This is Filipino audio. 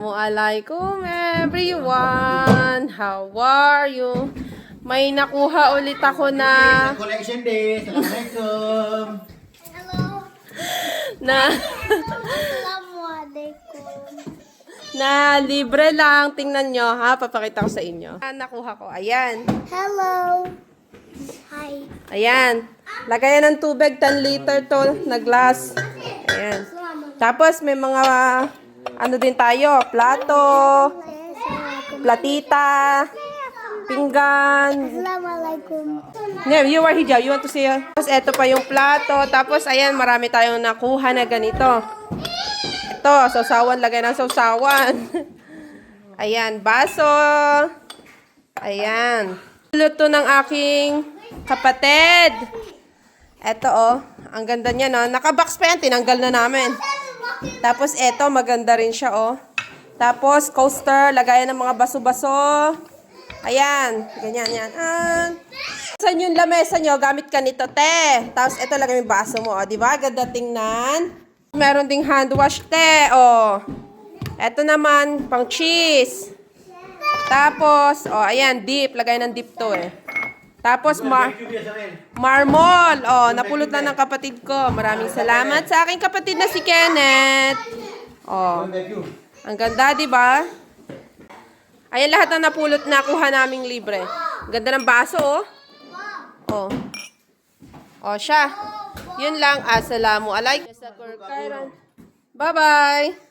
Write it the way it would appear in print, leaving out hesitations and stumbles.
Assalamualaikum everyone! How are you? May nakuha ulit ako na... Collection day! Assalamualaikum! Na libre lang. Tingnan nyo ha. Papakita ko sa inyo. Nakuha ko. Ayan. Hello. Hi. Ayan. Lagayan ng tubig. 10 liter to na glass. Ayan. Tapos may mga... Ano din tayo? Plato. Platita. Pinggan. Assalamualaikum. Yeah, you are hijab. You want to see? Tapos eto pa yung plato. Tapos ayan, marami tayong nakuha na ganito. Ito, sausawan. Lagay ng sausawan. Ayan, baso. Ayan. Luto ng aking kapatid. Eto oh, ang ganda niya no. Nakabox pa yan, tinanggal na namin. Tapos eto, maganda rin siya oh. Tapos coaster, lagayan ng mga baso-baso. Ayan, ganyan yan. Saan yung lamesa nyo? Gamit ka nito, te. Tapos ito lagay yung baso mo, oh. Diba? Ganda tingnan. Meron ding hand wash, te. Oh. Ito naman, pang cheese. Tapos, oh, ayan, dip. Lagay ng dip to eh. Tapos, marmol. Oh, napulot na ng kapatid ko. Maraming salamat sa aking kapatid na si Kenneth. Oh. Ang ganda, diba? Ayan lahat na napulot na kuha naming libre. Ganda ng baso, oh. Oh. Oh, siya. Yun lang. Assalamualaikum. Bye-bye.